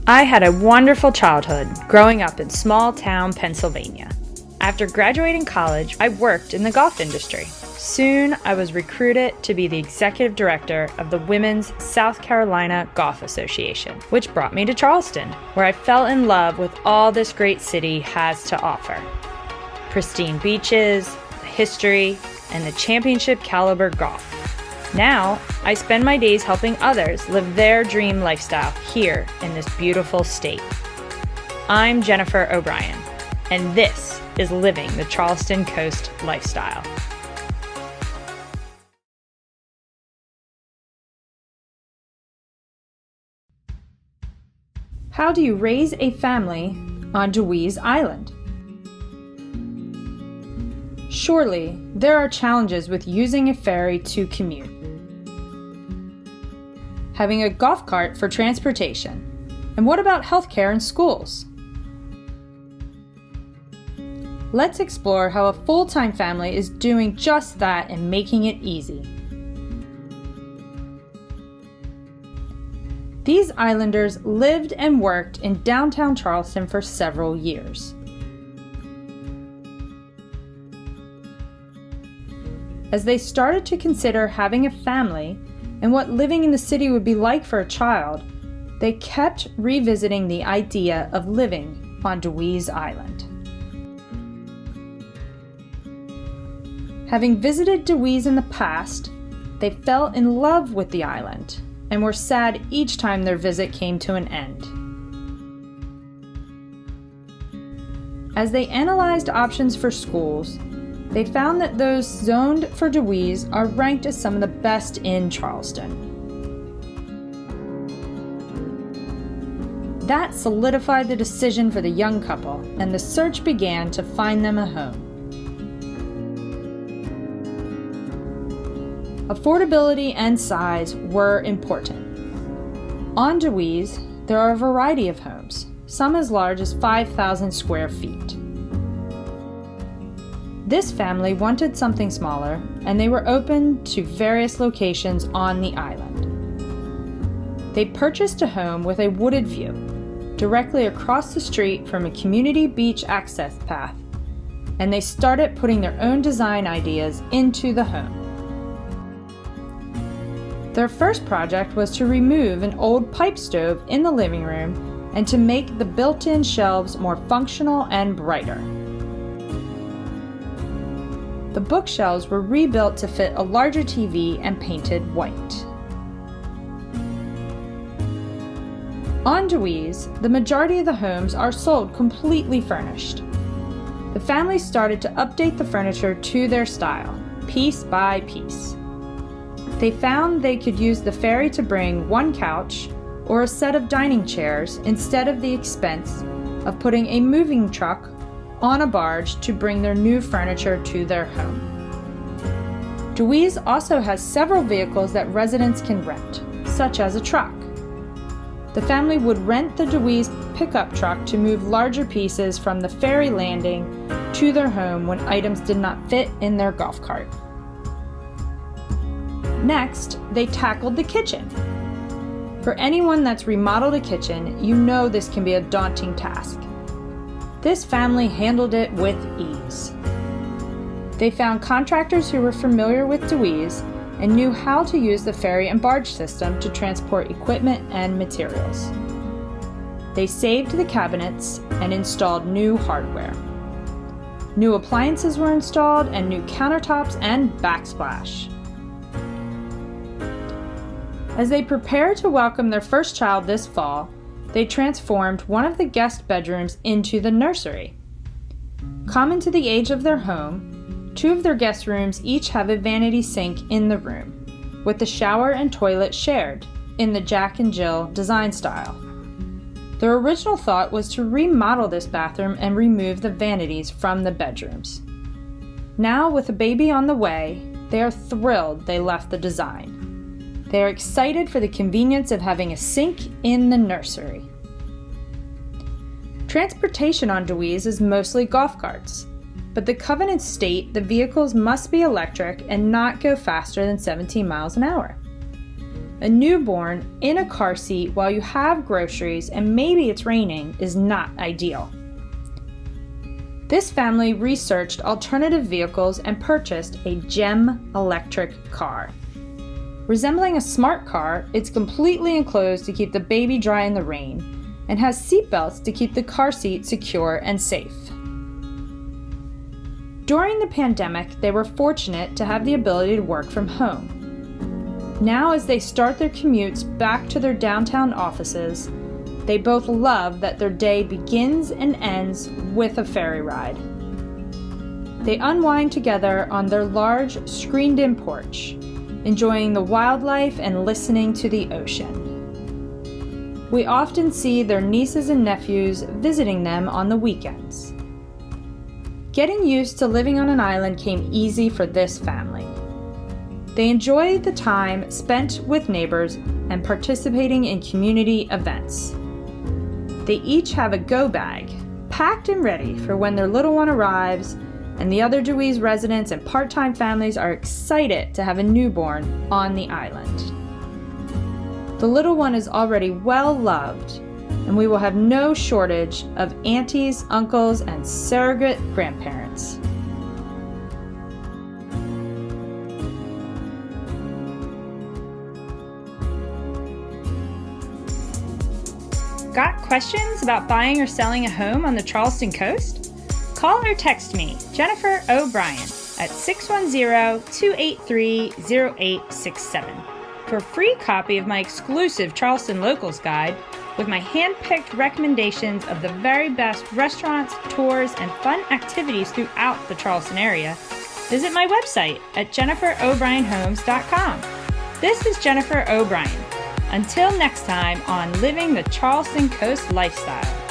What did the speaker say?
I had a wonderful childhood growing up in small town Pennsylvania. After graduating college, I worked in the golf industry. Soon, I was recruited to be the executive director of the Women's South Carolina Golf Association, which brought me to Charleston, where I fell in love with all this great city has to offer. Pristine beaches, the history, and the championship caliber golf. Now, I spend my days helping others live their dream lifestyle here in this beautiful state. I'm Jennifer O'Brien, and this is Living the Charleston Coast Lifestyle. How do you raise a family on Dewees Island? Surely, there are challenges with using a ferry to commute. Having a golf cart for transportation. And what about healthcare and schools? Let's explore how a full-time family is doing just that and making it easy. These islanders lived and worked in downtown Charleston for several years. As they started to consider having a family and what living in the city would be like for a child, they kept revisiting the idea of living on Dewees Island. Having visited Dewees in the past, they fell in love with the island and were sad each time their visit came to an end. As they analyzed options for schools, they found that those zoned for Dewees are ranked as some of the best in Charleston. That solidified the decision for the young couple, and the search began to find them a home. Affordability and size were important. On Dewees, there are a variety of homes, some as large as 5,000 square feet. This family wanted something smaller, and they were open to various locations on the island. They purchased a home with a wooded view, directly across the street from a community beach access path, and they started putting their own design ideas into the home. Their first project was to remove an old pipe stove in the living room and to make the built-in shelves more functional and brighter. The bookshelves were rebuilt to fit a larger TV and painted white. On Dewees, the majority of the homes are sold completely furnished. The family started to update the furniture to their style, piece by piece. They found they could use the ferry to bring one couch or a set of dining chairs instead of the expense of putting a moving truck on a barge to bring their new furniture to their home. Dewees also has several vehicles that residents can rent, such as a truck. The family would rent the Dewees pickup truck to move larger pieces from the ferry landing to their home when items did not fit in their golf cart. Next, they tackled the kitchen. For anyone that's remodeled a kitchen, you know this can be a daunting task. This family handled it with ease. They found contractors who were familiar with Dewees and knew how to use the ferry and barge system to transport equipment and materials. They saved the cabinets and installed new hardware. New appliances were installed and new countertops and backsplash. As they prepared to welcome their first child this fall, they transformed one of the guest bedrooms into the nursery. Common to the age of their home, two of their guest rooms each have a vanity sink in the room, with the shower and toilet shared, in the Jack and Jill design style. Their original thought was to remodel this bathroom and remove the vanities from the bedrooms. Now, with a baby on the way, they are thrilled they left the design. They are excited for the convenience of having a sink in the nursery. Transportation on Dewees is mostly golf carts, but the covenants state the vehicles must be electric and not go faster than 17 miles an hour. A newborn in a car seat while you have groceries and maybe it's raining is not ideal. This family researched alternative vehicles and purchased a GEM electric car. Resembling a smart car, it's completely enclosed to keep the baby dry in the rain and has seat belts to keep the car seat secure and safe. During the pandemic, they were fortunate to have the ability to work from home. Now, as they start their commutes back to their downtown offices, they both love that their day begins and ends with a ferry ride. They unwind together on their large, screened-in porch, enjoying the wildlife and listening to the ocean. We often see their nieces and nephews visiting them on the weekends. Getting used to living on an island came easy for this family. They enjoyed the time spent with neighbors and participating in community events. They each have a go bag, packed and ready for when their little one arrives, and the other Dewees residents and part-time families are excited to have a newborn on the island. The little one is already well loved, and we will have no shortage of aunties, uncles, and surrogate grandparents. Got questions about buying or selling a home on the Charleston coast? Call or text me, Jennifer O'Brien, at 610-283-0867 for a free copy of my exclusive Charleston Locals Guide with my hand-picked recommendations of the very best restaurants, tours, and fun activities throughout the Charleston area. Visit my website at jenniferobrienhomes.com. This is Jennifer O'Brien. Until next time on Living the Charleston Coast Lifestyle.